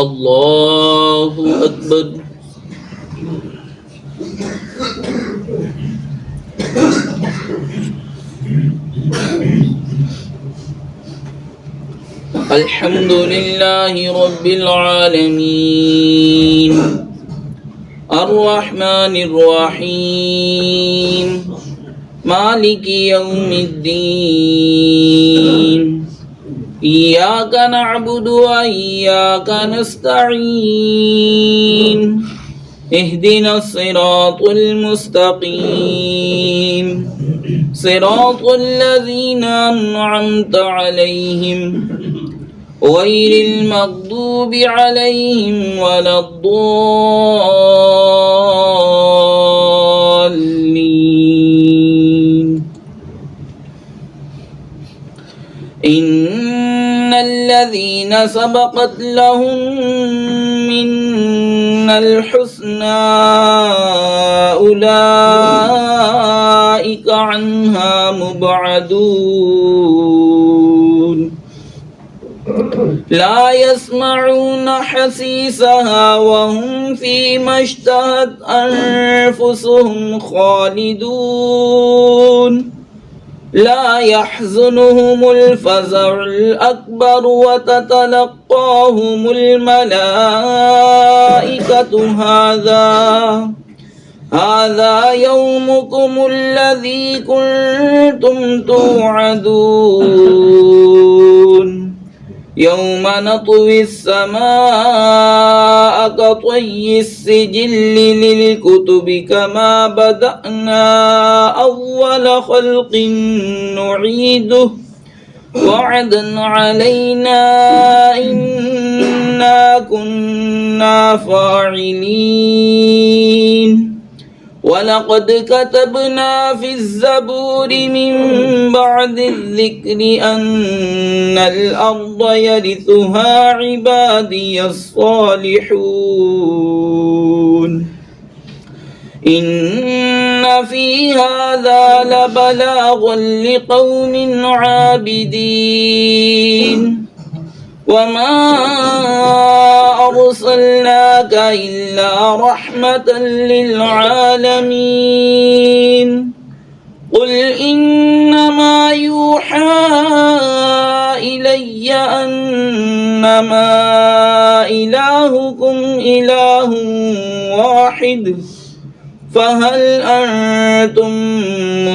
الله أكبر. الحمد لله رب العالمين الرحمن الرحيم مالك يوم الدين إياك نعبد وإياك نستعين اهدنا الصراط المستقيم صراط الذين أنعمت عليهم غير المغضوب عليهم ولا الضالين. إن الذين سبقت لهم منا الحسنى أولئك عنها مبعدون لا يسمعون حسيسها وهم فيما اشتهت أنفسهم خالدون لا يحزنهم الفزع الأكبر وتتلقاهم الملائكة هذا يومكم الذي كنتم توعدون يوم نطوي السماء كطي السجل للكتب كما بدأنا أول خلق نعيده وعدا علينا إنا كنا فاعلين ولقد كتبنا في الزبور من بعد الذكر أن الأرض يرثها عبادي الصالحون إن في هذا لبلاغا لقوم عابدين وما أرسلناك إلا رحمة للعالمين قل إنما يوحى إلي أنما إلهكم إله واحد فهل أنتم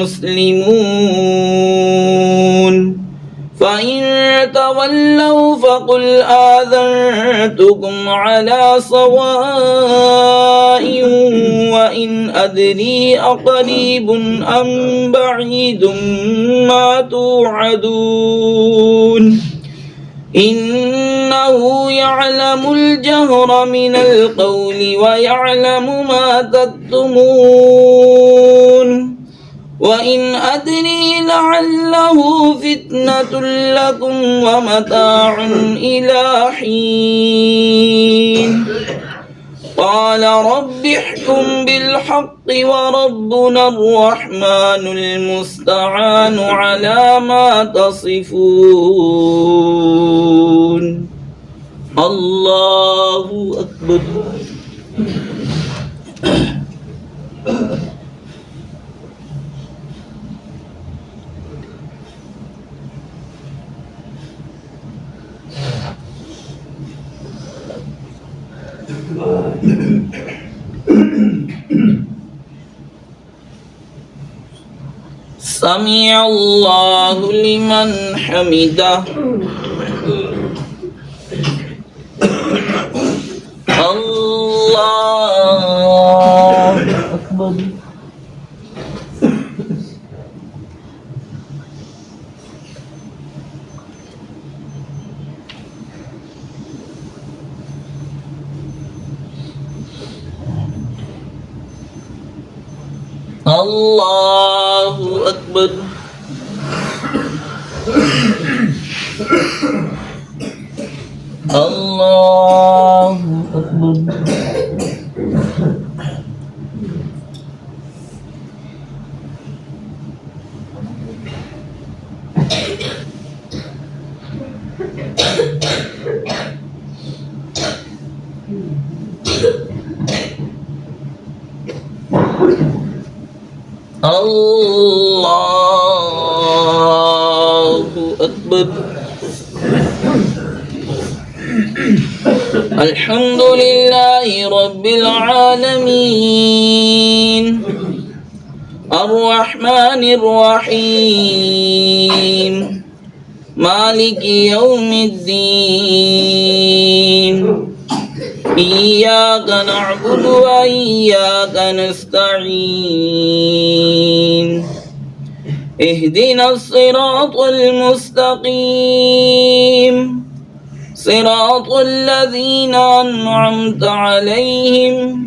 مسلمون فإن تولوا فقل آذنتكم على صواء وإن أدري أقريب أم بعيد ما توعدون إنه يعلم الجهر من القول ويعلم ما تكتمون وإن أدري لعله فتنة لكم ومتاع إلى حين قال رب احكم بالحق وربنا الرحمن المستعان على ما تصفون. الله أكبر. سمع الله لمن حمده. الله أكبر. الله أكبر. الله أكبر. أكبر. الحمد لله رب العالمين الرحمن الرحيم مالك يوم الدين إياك نعبد وإياك نستعين اهدنا الصراط المستقيم صراط الذين أنعمت عليهم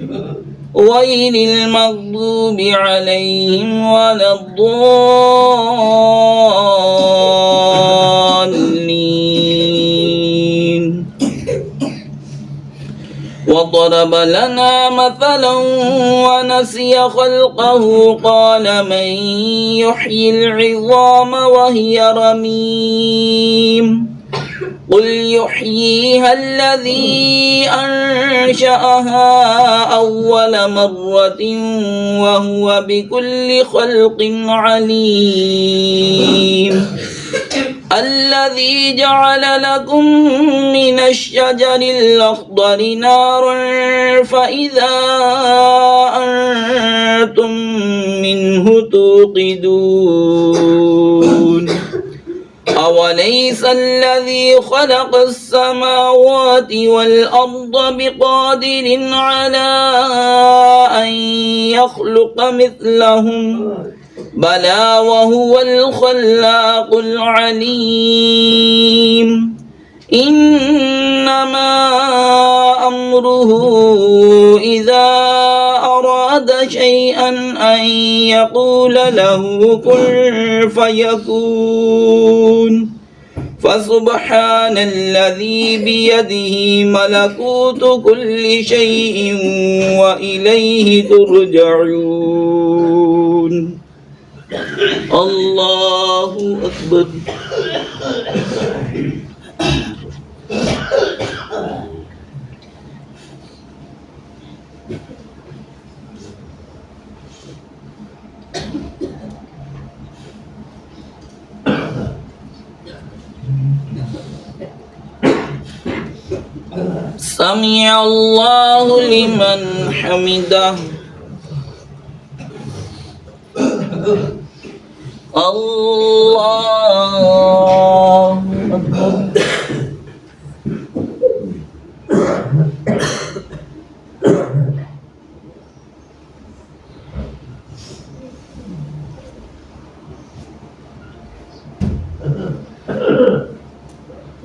غير المغضوب عليهم ولا الضالين. وضرب لنا مثلا ونسي خلقه قال من يحيي العظام وهي رميم قل يحييها الذي أنشأها أول مرة وهو بكل خلق عليم الذي جعل لكم من الشجر الأخضر نارا فإذا أنتم منه توقدون أوليس الذي خلق السماوات والأرض بقادر على أن يخلق مثلهم بلى وهو الخلاق العليم إنما أمره إذا أراد شيئا أن يقول له كن فيكون فسبحان الذي بيده ملكوت كل شيء وإليه ترجعون. الله أكبر. سمع الله لمن حمده. الله أكبر.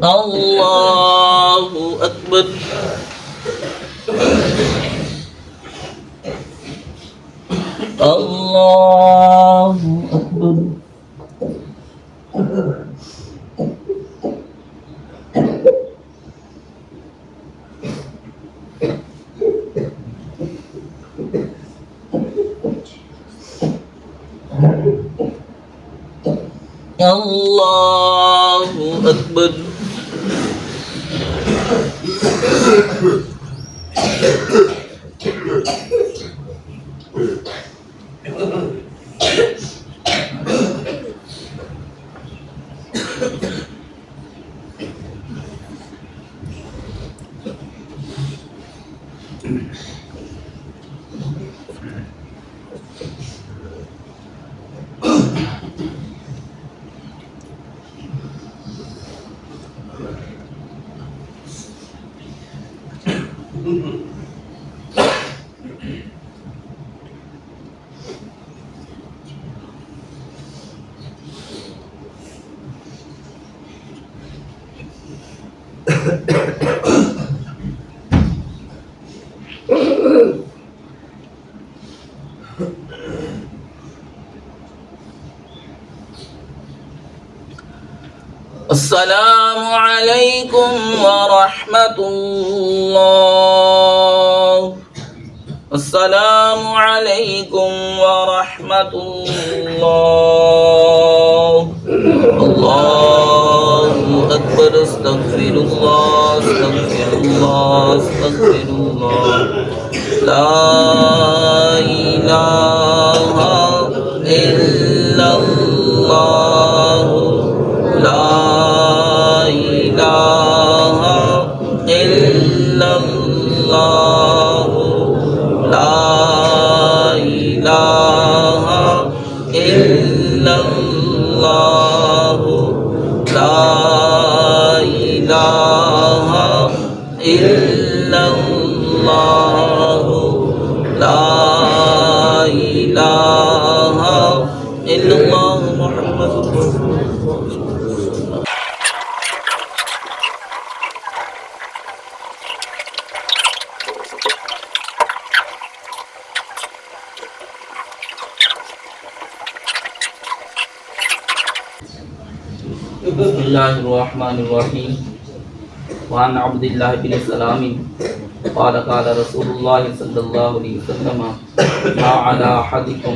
الله أكبر. الله أكبر. الله أكبر. السلام عليكم ورحمة الله. السلام عليكم ورحمة الله. الله أكبر. استغفر الله استغفر الله استغفر الله. لا إله إلا الله. لا إله إلا الله لا إله إلا الله محمد رسول الله. بسم الله الرحمن الرحيم. وعن عبد الله بن سلام قال قال رسول الله صلى الله عليه وسلم ما على أحدكم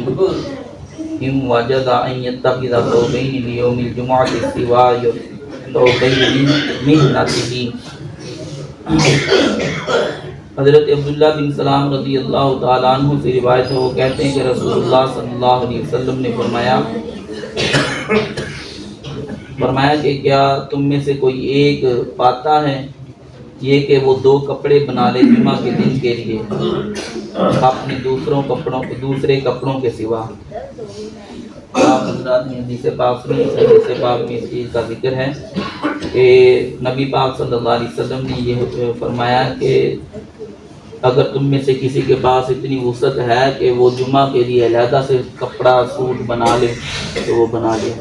إن وجد أن يتخذ ثوبين ليوم الجمعة سوى ثوبين مهنته. حضرت عبداللہ بن سلام رضی اللہ تعالیٰ عنہ سے روایت ہے، وہ کہتے ہیں کہ رسول اللہ صلی اللہ علیہ وسلم نے فرمایا کہ کیا تم میں سے کوئی ایک پاتا ہے یہ کہ وہ دو کپڑے بنا لے جمعہ کے دن کے لیے اپنے دوسرے کپڑوں کے سوا. آپ حضرات نے حدیث پاک میں اس چیز کا ذکر ہے کہ نبی پاک صلی اللہ علیہ وسلم نے یہ فرمایا کہ اگر تم میں سے کسی کے پاس اتنی وسعت ہے کہ وہ جمعہ کے لیے علیحدہ سے کپڑا سوٹ بنا لے تو وہ بنا لے،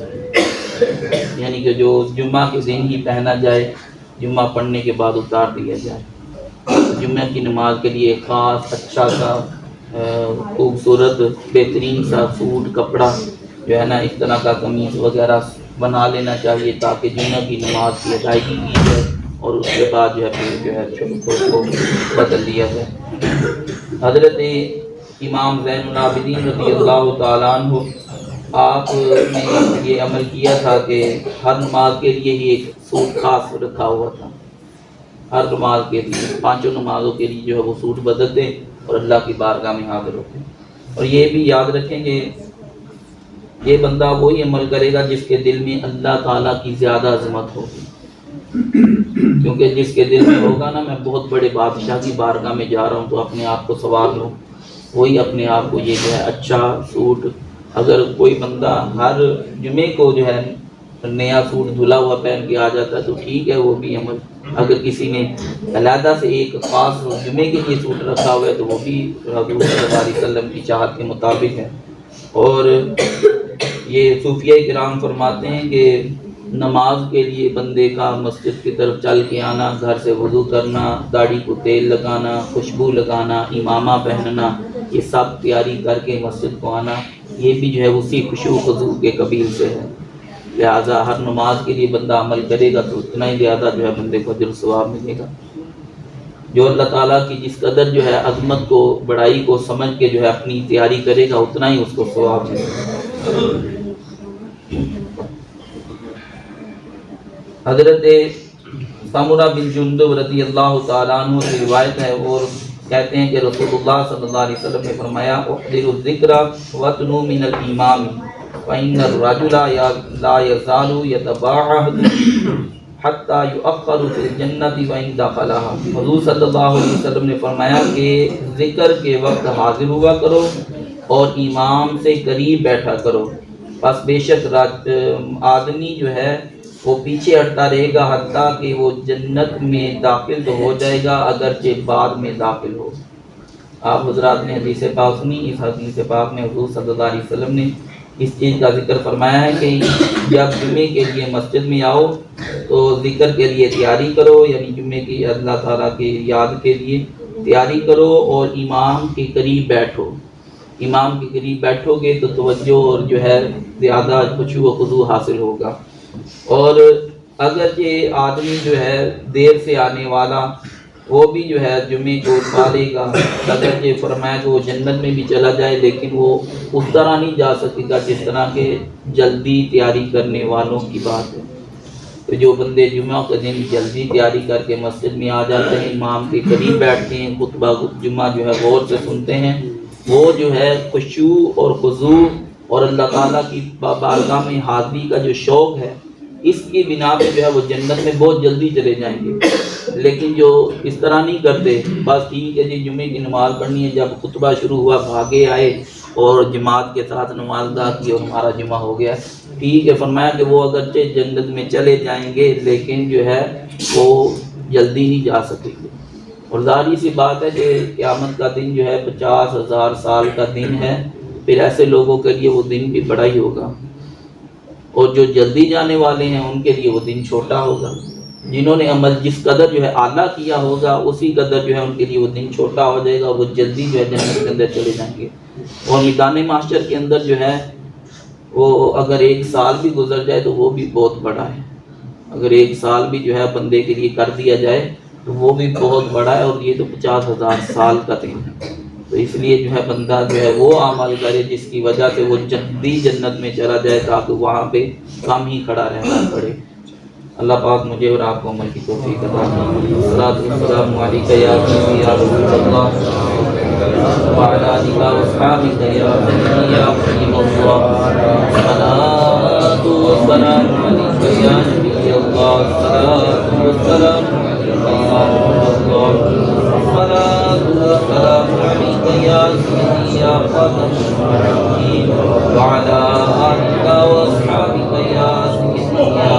یعنی کہ جو جمعہ کے دن ہی پہنا جائے، جمعہ پڑھنے کے بعد اتار دیا جائے. جمعہ کی نماز کے لیے خاص اچھا سا خوبصورت بہترین سا سوٹ کپڑا جو ہے نا اس طرح کا قمیص وغیرہ بنا لینا چاہیے تاکہ جمعہ کی نماز کی ادائیگی کی جائے اور اس کے بعد جو ہے پھر جو ہے اس کو بدل دیا جائے. حضرت امام زین العابدین رضی اللہ تعالیٰ عنہ آپ نے یہ عمل کیا تھا کہ ہر نماز کے لیے ہی ایک سوٹ خاص رکھا ہوا تھا. ہر نماز کے لیے، پانچوں نمازوں کے لیے جو ہے وہ سوٹ بدلتے اور اللہ کی بارگاہ میں حاضر ہوتے. اور یہ بھی یاد رکھیں کہ یہ بندہ وہی عمل کرے گا جس کے دل میں اللہ تعالیٰ کی زیادہ عظمت ہوگی، کیونکہ جس کے دل میں ہوگا نا میں بہت بڑے بادشاہ کی بارگاہ میں جا رہا ہوں تو اپنے آپ کو سوار لوں، وہی اپنے آپ کو یہ جو ہے اچھا سوٹ. اگر کوئی بندہ ہر جمعے کو جو ہے نیا سوٹ دھلا ہوا پہن کے آ جاتا ہے تو ٹھیک ہے وہ بھی عمل. اگر کسی نے علیحدہ سے ایک خاص جمعے کے لیے سوٹ رکھا ہوا ہے تو وہ بھی حضور صلی اللہ علیہ وسلم کی چاہت کے مطابق ہے. اور یہ صوفیہ کرام فرماتے ہیں کہ نماز کے لیے بندے کا مسجد کی طرف چل کے آنا، گھر سے وضو کرنا، داڑھی کو تیل لگانا، خوشبو لگانا، امامہ پہننا، یہ سب تیاری کر کے مسجد کو آنا، یہ بھی جو ہے اسی خشوع خضوع کے قبیل سے ہے. لہٰذا ہر نماز کے لیے بندہ عمل کرے گا تو اتنا ہی زیادہ جو ہے بندے کو اجر و ثواب ملے گا. جو اللہ تعالیٰ کی جس قدر جو ہے عظمت کو، بڑائی کو سمجھ کے جو ہے اپنی تیاری کرے گا اتنا ہی اس کو ثواب ملے گا. حضرت سمرہ بن جندب رضی اللہ تعالیٰ عنہ سے روایت ہے اور کہتے ہیں کہ رسول اللہ صلی اللہ علیہ وسلم نے فرمایا احضر الذکر واتنو من الامام فإن الرجل لا يزال يتباعد حتى يؤخر في الجنة وإن دخلها. حضور صلی اللہ علیہ وسلم نے فرمایا کہ ذکر کے وقت حاضر ہوا کرو اور امام سے قریب بیٹھا کرو، بس بے شک آدمی جو ہے وہ پیچھے ہٹتا رہے گا حتیٰ کہ وہ جنت میں داخل تو ہو جائے گا اگرچہ بعد میں داخل ہو. آپ حضرات نے حدیث پاک سنی. اس حدیث پاک میں حضور صلی اللہ علیہ وسلم نے اس چیز کا ذکر فرمایا ہے کہ جب جمعے کے لیے مسجد میں آؤ تو ذکر کے لیے تیاری کرو، یعنی جمعے کی اللہ تعالیٰ کی یاد کے لیے تیاری کرو اور امام کے قریب بیٹھو. امام کے قریب بیٹھو گے تو توجہ اور جو ہے زیادہ خشوع و خضوع حاصل ہوگا. اور اگر یہ آدمی جو ہے دیر سے آنے والا وہ بھی جو ہے جمعے کو اٹھا لے گا، اگر یہ فرمایا کہ وہ جنت میں بھی چلا جائے لیکن وہ اس طرح نہیں جا سکے گا جس طرح کے جلدی تیاری کرنے والوں کی بات ہے. تو جو بندے جمعہ کے دن جلدی تیاری کر کے مسجد میں آ جاتے ہیں، امام کے قریب بیٹھتے ہیں، خطبہ جمعہ جو ہے غور سے سنتے ہیں، وہ جو ہے خشوع اور خضوع اور اللہ تعالیٰ کی بارگاہ میں حاضری کا جو شوق ہے اس کی بنا پہ جو ہے وہ جنت میں بہت جلدی چلے جائیں گے. لیکن جو اس طرح نہیں کرتے، بس ٹھیک ہے جی جمعے کی نماز پڑھنی ہے، جب خطبہ شروع ہوا بھاگے آئے اور جماعت کے ساتھ نماز ادا کی اور ہمارا جمعہ ہو گیا، ٹھیک ہے، فرمایا کہ وہ اگرچہ جنت میں چلے جائیں گے لیکن جو ہے وہ جلدی ہی جا سکیں گے۔ اور ظاہری سی بات ہے کہ قیامت کا دن جو ہے 50,000 سال کا دن ہے، پھر ایسے لوگوں کے لیے وہ دن بھی بڑا ہی ہوگا، اور جو جلدی جانے والے ہیں ان کے لیے وہ دن چھوٹا ہوگا۔ جنہوں نے عمل جس قدر جو ہے اعلیٰ کیا ہوگا اسی قدر جو ہے ان کے لیے وہ دن چھوٹا ہو جائے گا، اور وہ جلدی جو ہے جنت کے اندر چلے جائیں گے۔ اور میدان محشر کے اندر جو ہے وہ اگر 1 سال بھی گزر جائے تو وہ بھی بہت بڑا ہے۔ اگر 1 سال بھی جو ہے بندے کے لیے کر دیا جائے تو وہ بھی بہت بڑا ہے، اور یہ تو 50,000 سال کا دن ہے۔ تو اس لیے جو ہے بندہ جو ہے وہ عمل کرے جس کی وجہ سے وہ جلدی جنت میں چلا جائے، تاکہ وہاں پہ کم ہی کھڑا رہنا پڑے۔ اللہ پاک مجھے اور آپ کو عمل کی توفیق عطا فرمائے۔ الصلاۃ والسلام علیک یا سیدی یا رسول اللہ وعلی آلہ واصحابہ یا سیدی یا حبیب اللہ۔ الصلاۃ والسلام علیک یا نبی اللہ، الصلاۃ والسلام علیک یا رسول اللہ، الصلاۃ والسلام علیک یا سیدی یا خاتم النبیین وعلی آلہ واصحابہ یا سیدی یا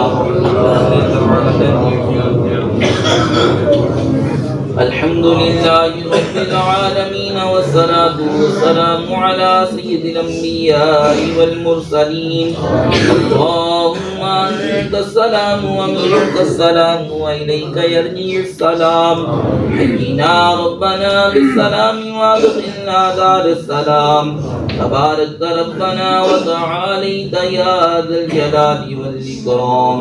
الحمد لله رب العالمين، والصلاة والسلام على سيد الأنبياء والمرسلين۔ اللهم أنت السلام ومنك السلام وإليك يرجع السلام، حينا ربنا بالسلام وادخلنا دار السلام، تبارك ربنا وتعاليت يا ذا الجلال والإكرام۔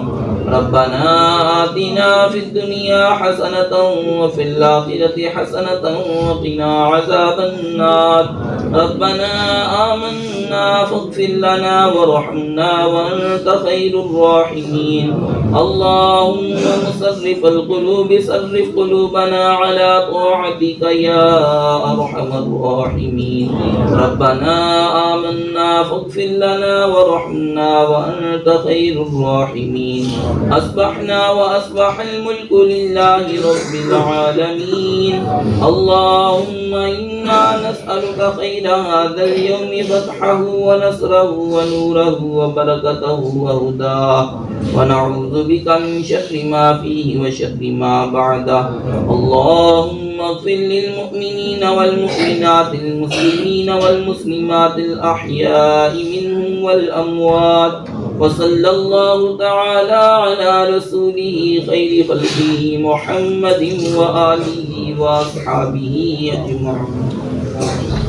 ربنا آتنا في الدنيا حسنة وفي الآخرة حسنة وقنا عذاب النار۔ ربنا آمنا فاغفر لنا وارحمنا وأنت خير الراحمين۔ اللهم مصرف القلوب صرف قلوبنا على طاعتك يا أرحم الراحمين۔ ربنا آمنا فاغفر لنا وارحمنا وأنت خير الراحمين۔ أصبحنا وأصبح الملك لله رب العالمين۔ اللهم إنا نسألك خير هذا اليوم، فتحه ونصره ونوره وبركته وهداه، ونعوذ بك من شر ما فيه وشر ما بعده۔ اللهم اغفر للمؤمنين والمؤمنات، المسلمين والمسلمات، الأحياء منهم والأموات، وصلى الله تعالى على رسوله خير خلقه محمد وآله وأصحابه أجمعين۔